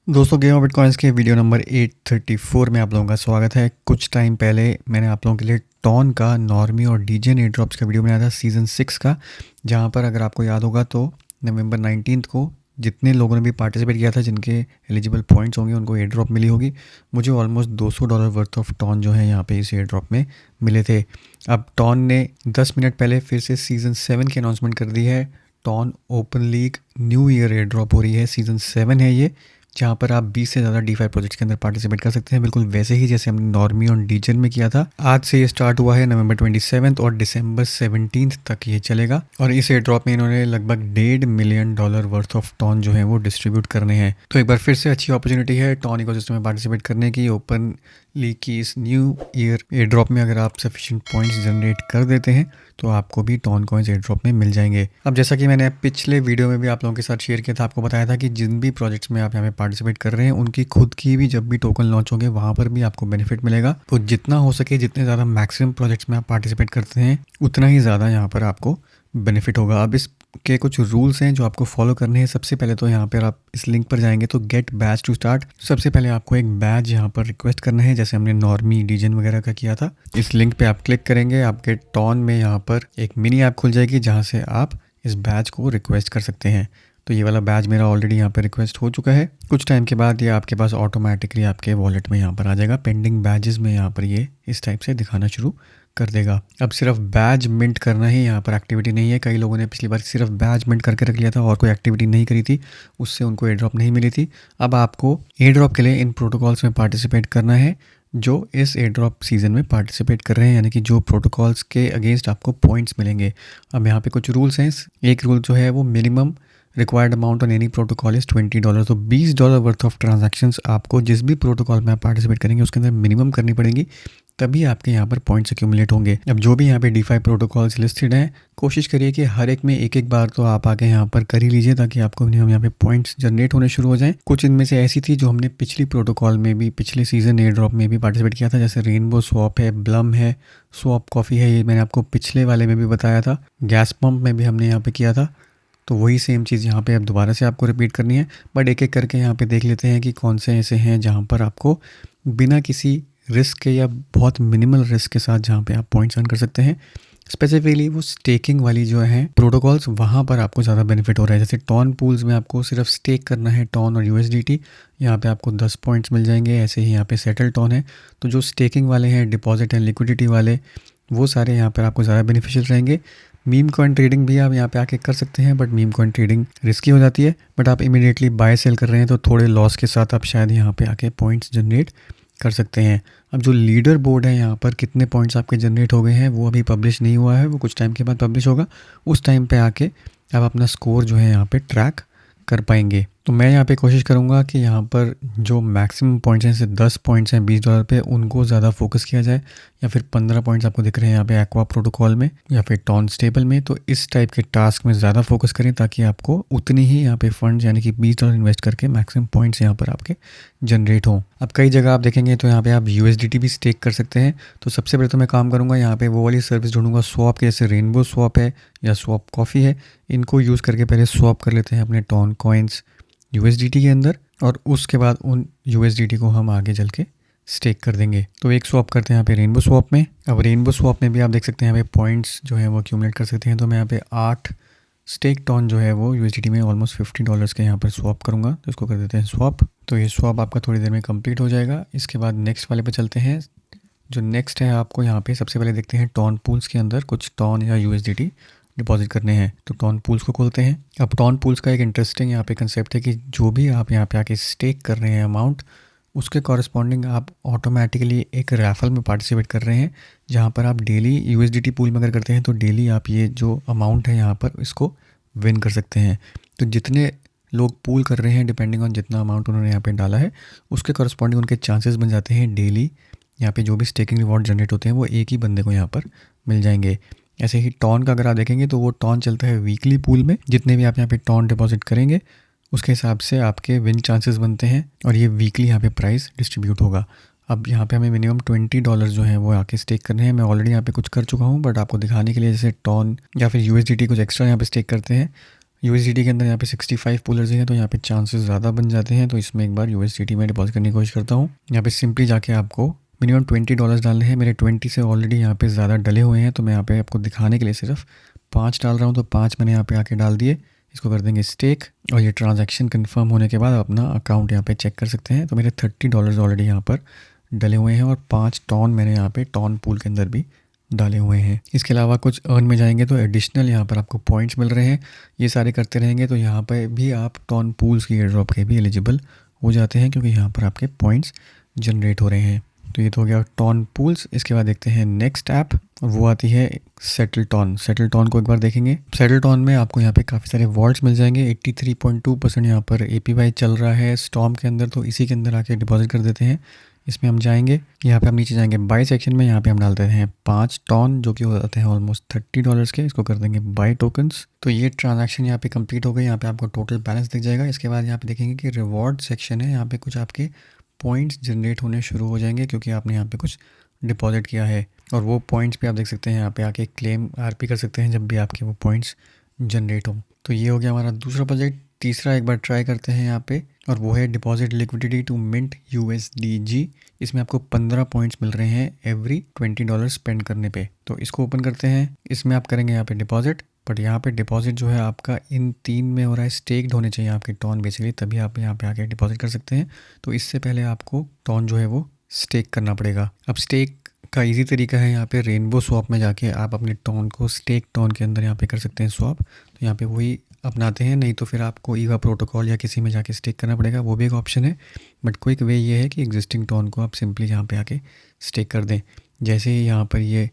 दोस्तों game of bitcoins के video number 834 में आप लोगों का स्वागत है। कुछ टाइम पहले मैंने आप लोगों के लिए टॉन का नॉर्मी और डीजे एयर ड्रॉप्स का वीडियो बनाया था सीज़न 6 का, जहां पर अगर आपको याद होगा तो नवंबर 19 को जितने लोगों ने भी पार्टिसिपेट किया था, जिनके एलिजिबल पॉइंट्स होंगे, उनको एयर ड्रॉप मिली होगी। मुझे ऑलमोस्ट $200 वर्थ ऑफ टॉन जो है यहाँ पे इस एयर ड्रॉप में मिले थे। अब टॉन ने 10 मिनट पहले फिर से सीज़न 7 की अनाउंसमेंट कर दी है। TON open league new year airdrop हो रही है, सीज़न 7 है ये, जहाँ पर आप 20 से ज़्यादा DeFi प्रोजेक्ट्स के अंदर पार्टिसिपेट कर सकते हैं, बिल्कुल वैसे ही जैसे हमने नॉर्मी और डीजन में किया था। आज से ये स्टार्ट हुआ है नवंबर 27 और दिसंबर 17 तक ये चलेगा। और इस एयर ड्रॉप में इन्होंने लगभग $1.5 मिलियन वर्थ ऑफ टॉन जो है वो डिस्ट्रीब्यूट करने हैं। तो एक बार फिर से अच्छी अपॉर्चुनिटी है टॉन इकोसिस्टम में पार्टिसिपेट करने की। ओपन लीग की इस न्यू ईयर एयर ड्रॉप में अगर आप सफिशिएंट पॉइंट्स जनरेट कर देते हैं तो आपको भी टॉन कॉइन्स एयर ड्रॉप में मिल जाएंगे। अब जैसा कि मैंने पिछले वीडियो में भी आप लोगों के साथ शेयर किया था, आपको बताया था कि जिन भी प्रोजेक्ट्स में आप यहाँ पे पार्टिसिपेट कर रहे हैं उनकी खुद की भी जब भी टोकन लॉन्च होंगे वहाँ पर भी आपको बेनिफिट मिलेगा। तो जितना हो सके, जितने ज़्यादा मैक्सिमम प्रोजेक्ट्स में आप पार्टिसिपेट करते हैं, उतना ही ज़्यादा यहाँ पर आपको बेनिफिट होगा। अब इसके कुछ रूल्स हैं जो आपको फॉलो करने हैं। सबसे पहले तो यहाँ पर आप इस लिंक पर जाएंगे तो गेट बैच टू स्टार्ट। सबसे पहले आपको एक बैच यहाँ पर रिक्वेस्ट करना है, जैसे हमने नॉर्मी डीजन वगैरह का किया था। इस लिंक पे आप क्लिक करेंगे, आपके टॉन में यहाँ पर एक मिनी ऐप खुल जाएगी जहाँ से आप इस बैच को रिक्वेस्ट कर सकते हैं। तो ये वाला बैच मेरा ऑलरेडी यहाँ पे रिक्वेस्ट हो चुका है। कुछ टाइम के बाद ये आपके पास ऑटोमेटिकली आपके वॉलेट में यहाँ पर आ जाएगा। पेंडिंग बैजेस में यहाँ पर ये इस टाइप से दिखाना शुरू कर देगा। अब सिर्फ बैज मिंट करना ही यहाँ पर एक्टिविटी नहीं है। कई लोगों ने पिछली बार सिर्फ बैज मिंट करके रख लिया था और कोई एक्टिविटी नहीं करी थी, उससे उनको एयर ड्रॉप नहीं मिली थी। अब आपको एयर ड्रॉप के लिए इन प्रोटोकॉल्स में पार्टिसिपेट करना है जो इस एयर ड्रॉप सीजन में पार्टिसिपेट कर रहे हैं, यानी कि जो प्रोटोकॉल्स के अगेंस्ट आपको पॉइंट्स मिलेंगे। अब यहाँ पे कुछ रूल्स हैं। एक रूल जो है वो minimum required amount on any protocol is $20। तो $20 वर्थ ऑफ ट्रांजैक्शंस आपको जिस भी प्रोटोकॉल में आप पार्टिसिपेट करेंगे उसके अंदर मिनिमम करनी पड़ेगी, तभी आपके यहाँ पर पॉइंट्स एक्यूमुलेट होंगे। अब जो भी यहाँ पे DeFi प्रोटोकॉल्स लिस्टेड हैं, कोशिश करिए कि हर एक में एक एक बार तो आप आके यहाँ पर कर ही लीजिए, ताकि आपको मिनिमम यहाँ पे पॉइंट्स जनरेट होने शुरू हो जाएं। कुछ इनमें से ऐसी थी जो हमने पिछली प्रोटोकॉल में भी, पिछले सीजन एयर ड्रॉप में भी पार्टिसिपेट किया था, जैसे रेनबो स्वैप है, ब्लम है, स्वैप कॉफ़ी है। ये मैंने आपको पिछले वाले में भी बताया था। गैस पम्प में भी हमने यहाँ पे किया था। तो वही सेम चीज़ यहाँ पे अब दोबारा से आपको रिपीट करनी है। बट एक एक करके यहाँ पे देख लेते हैं कि कौन से ऐसे हैं जहाँ पर आपको बिना किसी रिस्क के या बहुत मिनिमल रिस्क के साथ जहाँ पे आप पॉइंट्स अर्न कर सकते हैं। स्पेसिफिकली वो स्टेकिंग वाली जो है प्रोटोकॉल्स, वहाँ पर आपको ज़्यादा बेनिफिट हो रहा है। जैसे टॉन पूल्स में आपको सिर्फ स्टेक करना है टॉन और USDT, यहाँ पे आपको 10 पॉइंट्स मिल जाएंगे। ऐसे ही यहाँ पे सेटल टॉन है। तो जो स्टेकिंग वाले हैं, डिपॉजिट एंड लिक्विडिटी वाले, वो सारे यहाँ पर आपको ज़्यादा बेनिफिशियल रहेंगे। मीम कॉइन ट्रेडिंग भी आप यहाँ पे आके कर सकते हैं, but meme coin trading risky हो जाती है। बट आप इमीडिएटली बाय सेल कर रहे हैं तो थोड़े लॉस के साथ आप शायद यहाँ पे आके पॉइंट्स जनरेट कर सकते हैं। अब जो लीडर बोर्ड है यहाँ पर कितने पॉइंट्स आपके जनरेट हो गए हैं वो अभी पब्लिश नहीं हुआ है, वो कुछ टाइम के बाद पब्लिश होगा। उस टाइम पे आके आप अपना स्कोर जो है यहाँ पे ट्रैक कर पाएंगे। तो मैं यहाँ पे कोशिश करूँगा कि यहाँ पर जो मैक्सिमम पॉइंट्स हैं, जैसे 10 पॉइंट्स हैं $20 पे, उनको ज़्यादा फोकस किया जाए। या फिर 15 पॉइंट्स आपको दिख रहे हैं यहाँ पे एक्वा प्रोटोकॉल में या फिर टॉन स्टेबल में, तो इस टाइप के टास्क में ज़्यादा फोकस करें, ताकि आपको उतनी ही यहाँ पे फंड्स यानी कि $20 इन्वेस्ट करके मैक्सिमम पॉइंट्स यहाँ पर आपके जनरेट हों। अब कई जगह आप देखेंगे तो यहाँ पे आप USDT भी स्टेक कर सकते हैं। तो सबसे पहले तो मैं काम करूँगा, यहाँ पे वो वाली सर्विस ढूंढूंगा स्वैप के, जैसे रेनबो स्वैप है या स्वैप कॉफ़ी है। इनको यूज़ करके पहले स्वैप कर लेते हैं अपने टॉन कॉइन्स USDT के अंदर, और उसके बाद उन USDT को हम आगे चल के स्टेक कर देंगे। तो एक स्वैप करते हैं यहाँ पे रेनबो स्वैप में। अब रेनबो स्वैप में भी आप देख सकते हैं यहाँ पे पॉइंट्स जो है वो एक्यूमुलेट कर सकते हैं। तो मैं यहाँ पे 8 स्टेक टॉन जो है वो USDT में ऑलमोस्ट $50 के यहाँ पर स्वैप करूँगा। तो इसको कर देते हैं स्वैप। तो ये स्वैप आपका थोड़ी देर में कंप्लीट हो जाएगा। इसके बाद नेक्स्ट वाले पे चलते हैं। जो नेक्स्ट है, आपको यहाँ पे सबसे पहले देखते हैं टॉन पूल्स के अंदर कुछ टॉन या USDT डिपॉजिट करने हैं। तो टॉन पूल्स को खोलते हैं। अब टॉन पूल्स का एक इंटरेस्टिंग यहाँ पे कंसेप्ट है कि जो भी आप यहाँ पे आके स्टेक कर रहे हैं अमाउंट, उसके कॉरस्पॉन्डिंग आप ऑटोमेटिकली एक रैफल में पार्टिसिपेट कर रहे हैं, जहाँ पर आप डेली USDT पूल में अगर करते हैं तो डेली आप ये जो अमाउंट है यहाँ पर इसको विन कर सकते हैं। तो जितने लोग पूल कर रहे हैं, डिपेंडिंग ऑन जितना अमाउंट उन्होंने यहाँ पे डाला है, उसके कॉरस्पॉन्डिंग उनके चांसेस बन जाते हैं डेली यहाँ पे जो भी स्टेकिंग रिवॉर्ड जनरेट होते हैं वो एक ही बंदे को यहाँ पर मिल जाएंगे। ऐसे ही टॉन का अगर आप देखेंगे तो वो टॉन चलता है वीकली पूल में। जितने भी आप यहाँ पे टॉन डिपॉजिट करेंगे उसके हिसाब से आपके विन चांसेस बनते हैं, और ये वीकली यहाँ पे प्राइस डिस्ट्रीब्यूट होगा। अब यहाँ पे हमें मिनिमम $20 जो है वो आके स्टेक करने हैं। मैं ऑलरेडी यहाँ पे कुछ कर चुका हूँ, बट आपको दिखाने के लिए, जैसे टॉन या फिर USDT कुछ एक्स्ट्रा यहाँ पे स्टेक करते हैं। यूएसडीटी के अंदर यहाँ पे 65 पूलर्स हैं, तो यहाँ पे चांसेस ज़्यादा बन जाते हैं। तो इसमें एक बार यूएसडीटी में डिपॉजिट करने की कोशिश करता हूँ। यहाँ पे सिंपली जाके आपको मिनिमम $20 डालने हैं। मेरे 20 से ऑलरेडी यहाँ पे ज़्यादा डले हुए हैं, तो मैं यहाँ पे आपको दिखाने के लिए सिर्फ 5 डाल रहा हूँ। तो 5 मैंने यहाँ पे आके डाल दिए। इसको कर देंगे स्टेक, और ये ट्रांजैक्शन कंफर्म होने के बाद अपना अकाउंट यहाँ पे चेक कर सकते हैं। तो मेरे $30 ऑलरेडी यहाँ पर डले हुए हैं, और 5 टॉन मैंने यहाँ पे टॉन पूल के अंदर भी डाले हुए हैं। इसके अलावा कुछ अर्न में जाएंगे तो एडिशनल यहाँ पर आपको पॉइंट्स मिल रहे हैं। ये सारे करते रहेंगे तो यहाँ पर भी आप टॉन पूल्स की एयर ड्रॉप के भी एलिजिबल हो जाते हैं, क्योंकि यहाँ पर आपके पॉइंट्स जनरेट हो रहे हैं। तो ये तो हो गया टॉन पूल्स। इसके बाद देखते हैं नेक्स्ट ऐप, और वो आती है सेटल टॉन। सेटल टॉन को एक बार देखेंगे। सेटल टॉन में आपको यहाँ पे काफ़ी सारे वॉल्ट्स मिल जाएंगे। 83.2% यहाँ पर APY चल रहा है स्टॉर्म के अंदर, तो इसी के अंदर आके डिपॉजिट कर देते हैं। इसमें हम जाएंगे, यहाँ पे हम नीचे जाएंगे बाय सेक्शन में। यहाँ पे हम डालते हैं 5 टॉन, जो कि हो जाते हैं ऑलमोस्ट $30 के। इसको कर देंगे बाय टोकन्स। तो ये ट्रांजैक्शन यहाँ पे कंप्लीट हो गई। यहाँ पे आपको टोटल बैलेंस दिख जाएगा। इसके बाद यहाँ पे देखेंगे कि रिवॉर्ड सेक्शन है, यहाँ पे कुछ आपके पॉइंट्स जनरेट होने शुरू हो जाएंगे, क्योंकि आपने यहाँ पे कुछ डिपॉजिट किया है। और वो पॉइंट्स भी आप देख सकते हैं, यहाँ पे आके क्लेम RP कर सकते हैं जब भी आपके वो पॉइंट्स जनरेट हो। तो ये हो गया हमारा दूसरा प्रोजेक्ट। तीसरा एक बार ट्राई करते हैं यहाँ पे, और वो है deposit liquidity to mint USDG। इसमें आपको 15 पॉइंट्स मिल रहे हैं एवरी $20 स्पेंड करने पे। तो इसको ओपन करते हैं। इसमें आप करेंगे यहाँ पे डिपॉजिट, बट यहाँ पे डिपॉजिट जो है आपका इन 3 में हो रहा है। स्टेक्ड होने चाहिए आपके टॉन बेसिकली, तभी आप यहाँ पे आके डिपॉजिट कर सकते हैं। तो इससे पहले आपको टॉन जो है वो स्टेक करना पड़ेगा। अब स्टेक का इजी तरीका है, यहाँ पे रेनबो स्वैप में जाके आप अपने टॉन को स्टेक टॉन के अंदर यहाँ पे कर सकते हैं स्वैप। तो यहाँ पे वही अपनाते हैं, नहीं तो फिर आपको ईवा प्रोटोकॉल या किसी में जाके स्टेक करना पड़ेगा, वो भी एक ऑप्शन है। बट क्विक वे ये है कि एग्जिस्टिंग टॉन को आप सिंपली यहाँ पे आके स्टेक कर दें। जैसे ही यहाँ पर ये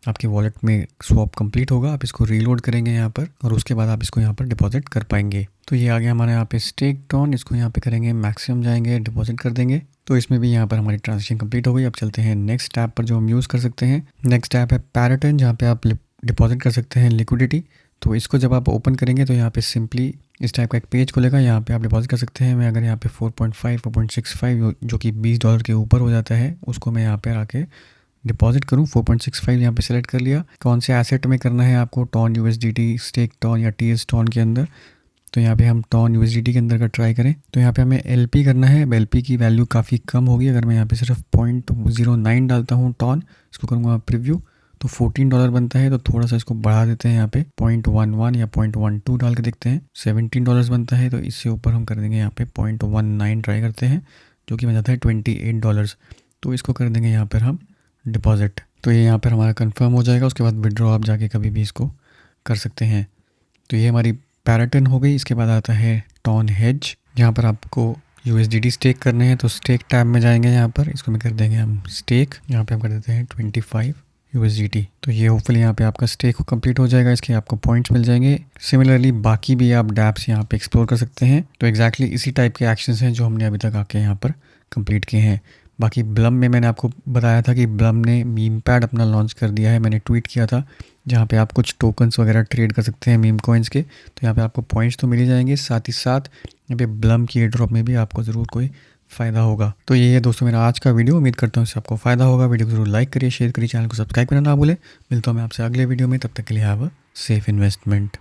आपके वॉलेट में स्वैप कंप्लीट होगा, आप इसको रीलोड करेंगे यहाँ पर, और उसके बाद आप इसको यहाँ पर डिपॉजिट कर पाएंगे। तो ये आ गया हमारे यहाँ पे स्टेक टॉन। इसको यहाँ पे करेंगे मैक्सिमम, जाएंगे डिपॉजिट कर देंगे। तो इसमें भी यहाँ पर हमारी ट्रांजेक्शन कंप्लीट हो गई। अब चलते हैं नेक्स्ट ऐप पर जो हम यूज़ कर सकते हैं। नेक्स्ट ऐप है पैराटन, जहाँ पे आप डिपॉजिट कर सकते हैं लिक्विडिटी। तो इसको जब आप ओपन करेंगे तो यहाँ पे सिंपली इस टाइप का एक पेज खुलेगा। यहाँ पे आप डिपॉजिट कर सकते हैं। मैं अगर यहाँ पे 4.5 4.65 जो कि $20 के ऊपर हो जाता है, उसको मैं यहाँ पे आके डिपॉजिट करूँ। 4.65 यहाँ पे सेलेक्ट कर लिया। कौन से एसेट में करना है आपको, टॉन USDT, स्टेक टॉन या TS टॉन के अंदर। तो यहाँ पे हम टॉन USDT के अंदर का ट्राई करें। तो यहाँ पे हमें LP करना है। LP की वैल्यू काफ़ी कम होगी। अगर मैं यहाँ पे सिर्फ 0.09 डालता हूँ टॉन, इसको करूँगा प्रीव्यू, तो $14 बनता है। तो थोड़ा सा इसको बढ़ा देते हैं, यहाँ पे 0.11 या 0.12 डाल के देखते हैं। $17 बनता है। तो इससे ऊपर हम कर देंगे यहाँ पे 0.19 ट्राई करते हैं, जो कि बन जाता है $28। तो इसको कर देंगे यहाँ पर हम डिपॉजिट। तो ये यहाँ पर हमारा कंफर्म हो जाएगा। उसके बाद विड्रॉ आप जाके कभी भी इसको कर सकते हैं। तो ये हमारी पैराटन हो गई। इसके बाद आता है टॉन हेज, जहाँ पर आपको USDT स्टेक करने हैं। तो स्टेक टैब में जाएंगे, यहाँ पर इसको में कर देंगे हम स्टेक। यहाँ पे हम कर देते हैं 25 USDT। तो ये होपफुली यहाँ पे आपका स्टेक कंप्लीट हो जाएगा। इसके आपको पॉइंट्स मिल जाएंगे। सिमिलरली बाकी भी आप डैप्स यहाँ पे एक्सप्लोर कर सकते हैं। तो एग्जैक्टली इसी टाइप के एक्शंस हैं जो हमने अभी तक आके यहाँ पर कंप्लीट किए हैं। बाकी ब्लम में मैंने आपको बताया था कि ब्लम ने मीम पैड अपना लॉन्च कर दिया है। मैंने ट्वीट किया था, जहाँ पे आप कुछ टोकन्स वगैरह ट्रेड कर सकते हैं मीम कॉइन्स के। तो यहाँ पे आपको पॉइंट्स तो मिल ही जाएंगे, साथ ही साथ यहाँ पे ब्लम की एयर ड्रॉप में भी आपको ज़रूर कोई फ़ायदा होगा। तो ये है दोस्तों मेरा आज का वीडियो। उम्मीद करता हूँ इससे आपको फ़ायदा होगा। वीडियो को ज़रूर लाइक करिए, शेयर करिए, चैनल को सब्सक्राइब करना ना भूलें। मिलता हूँ मैं आपसे अगले वीडियो में। तब तक के लिए हैव अ सेफ इन्वेस्टमेंट।